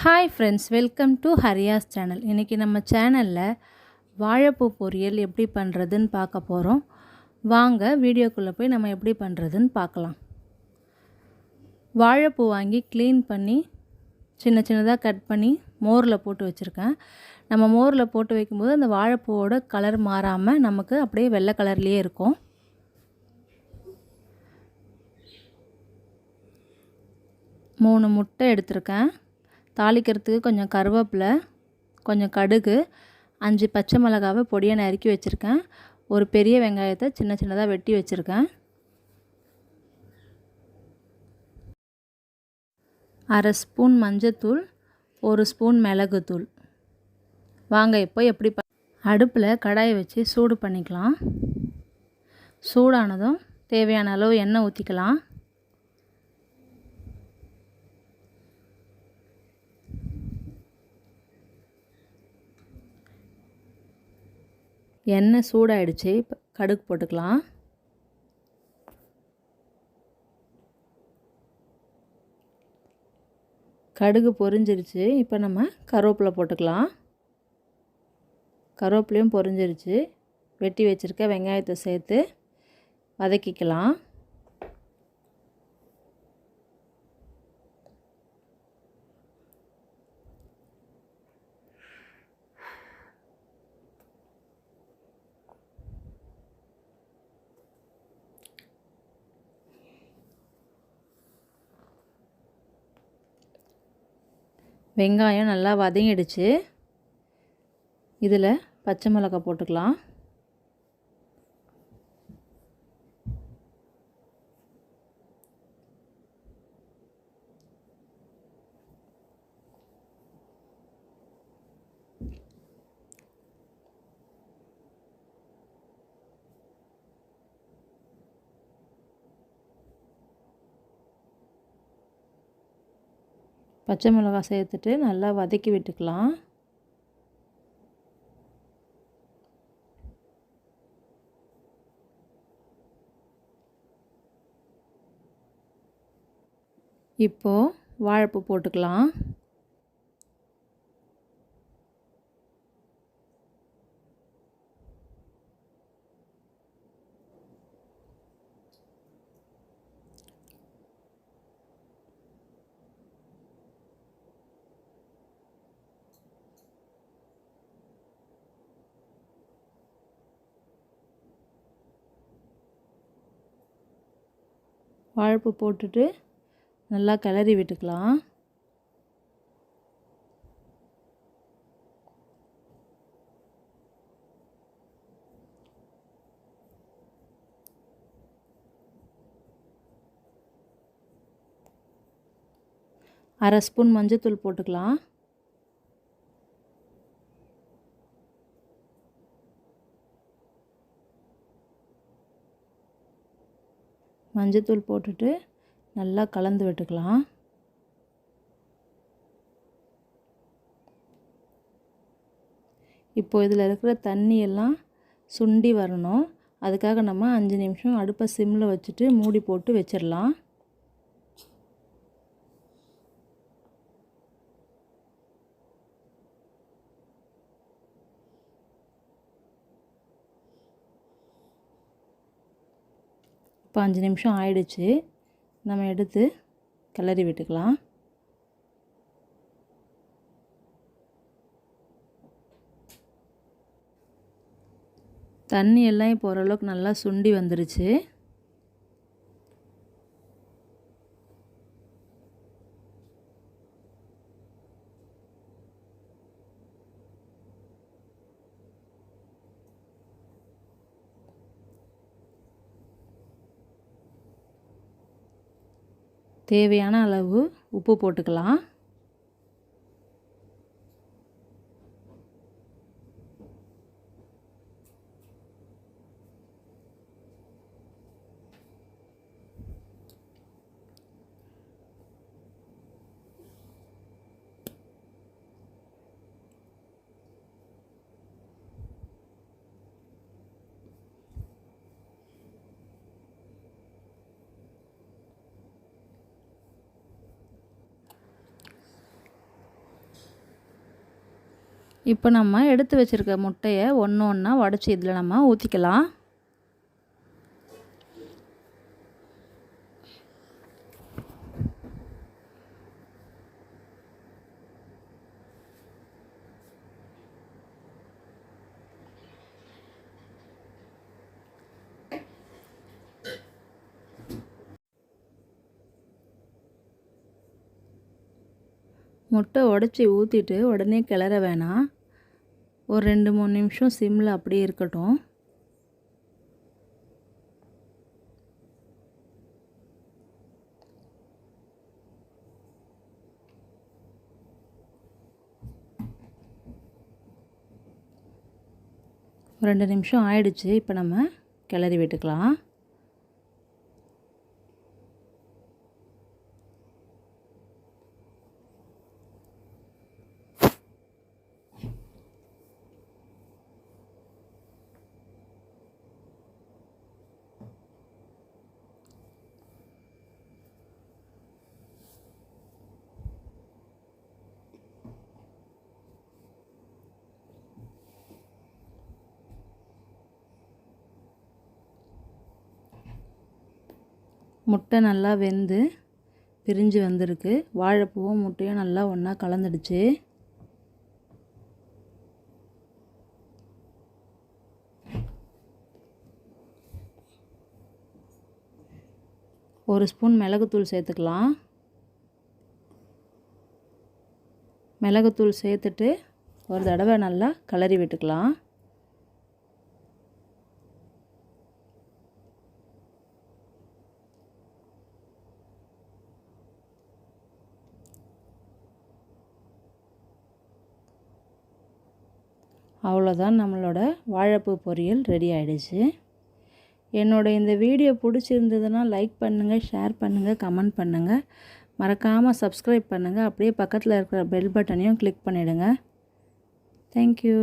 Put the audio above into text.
Hi friends, welcome to Hariya's channel. இன்றைக்கி நம்ம சேனலில் வாழைப்பூ பொரியல் எப்படி பண்ணுறதுன்னு பார்க்க போகிறோம். வாங்க வீடியோக்குள்ளே போய் நம்ம எப்படி பண்ணுறதுன்னு பார்க்கலாம். வாழைப்பூ வாங்கி க்ளீன் பண்ணி சின்ன சின்னதாக கட் பண்ணி மோரில் போட்டு வச்சுருக்கேன். நம்ம மோரில் போட்டு வைக்கும்போது அந்த வாழைப்பூவோட கலர் மாறாமல் நமக்கு அப்படியே வெள்ளை கலர்லேயே இருக்கும். மூணு முட்டை எடுத்திருக்கேன். தாளிக்கிறதுக்கு கொஞ்சம் கருவேப்பிலை, கொஞ்சம் கடுகு, 5 பச்சை மிளகாவை பொடியாக நறுக்கி வச்சுருக்கேன். ஒரு பெரிய வெங்காயத்தை சின்ன சின்னதாக வெட்டி வச்சுருக்கேன். அரை ஸ்பூன் மஞ்சத்தூள், 1 ஸ்பூன் மிளகுத்தூள். வாங்க இப்போ எப்படி அடுப்பில் கடாயை வச்சு சூடு பண்ணிக்கலாம். சூடானதும் தேவையான அளவு எண்ணெய் ஊற்றிக்கலாம். எண்ணெய் சூடாயிடுச்சு. இப்போ கடுகு போட்டுக்கலாம். கடுகு பொரிஞ்சிருச்சு. இப்போ நம்ம கருவேப்பிலை போட்டுக்கலாம். கருவேப்பிலையும் பொரிஞ்சிருச்சு. வெட்டி வச்சுருக்க வெங்காயத்தை சேர்த்து வதக்கிக்கலாம். வெங்காயம் நல்லா வதங்கிடுச்சு. இதில் பச்சை மிளகாய் போட்டுக்கலாம். பச்சை மிளகாய் சேர்த்துட்டு நல்லா வதக்கி விட்டுக்கலாம். இப்போது வாழைப்பூ போட்டுக்கலாம். வாழைப்பூ போட்டுட்டு நல்லா கிளறி விட்டுக்கலாம். அரை ஸ்பூன் மஞ்சத்தூள் போட்டுக்கலாம். மஞ்சத்தூள் போட்டுட்டு நல்லா கலந்து விட்டுக்கலாம். இப்போ இதில் இருக்கிற தண்ணியெல்லாம் சுண்டி வரணும். அதுக்காக நம்ம 5 நிமிஷம் அடுப்பை சிம்மில் வச்சுட்டு மூடி போட்டு வச்சிடலாம். இப்போ 5 நிமிஷம் ஆயிடுச்சு. நம்ம எடுத்து கிளறி விட்டுக்கலாம். தண்ணி எல்லாம் இப்போ ஓரளவுக்கு நல்லா சுண்டி வந்துருச்சு. தேவையான அளவு உப்பு போட்டுக்கலாம். இப்போ நம்ம எடுத்து வச்சுருக்க முட்டையை ஒன்று ஒன்றா உடச்சி இதில் நம்ம ஊற்றிக்கலாம். முட்டை உடச்சி ஊற்றிட்டு உடனே கிளற வேணாம். ஒரு 2-3 நிமிஷம் சிம்மில் அப்படியே இருக்கட்டும். ஒரு 2 நிமிஷம் ஆயிடுச்சு. இப்போ நம்ம கிளறி விட்டுக்கலாம். முட்டை நல்லா வெந்து பிரிஞ்சு வந்திருக்கு. வாழைப்பூவும் முட்டையும் நல்லா ஒன்றா கலந்துடுச்சு. ஒரு ஸ்பூன் மிளகுத்தூள் சேர்த்துக்கலாம். மிளகுத்தூள் சேர்த்துட்டு ஒரு தடவை நல்லா கிளறி விட்டுக்கலாம். அவ்வளோதான், நம்மளோட வாழைப்பூ பொரியல் ரெடி ஆகிடுச்சு. என்னோடய இந்த வீடியோ பிடிச்சிருந்ததுன்னா லைக் பண்ணுங்கள், ஷேர் பண்ணுங்கள், கமெண்ட் பண்ணுங்கள். மறக்காமல் சப்ஸ்கிரைப் பண்ணுங்கள். அப்படியே பக்கத்தில் இருக்கிற பெல் பட்டனையும் கிளிக் பண்ணிவிடுங்க. தேங்க்யூ.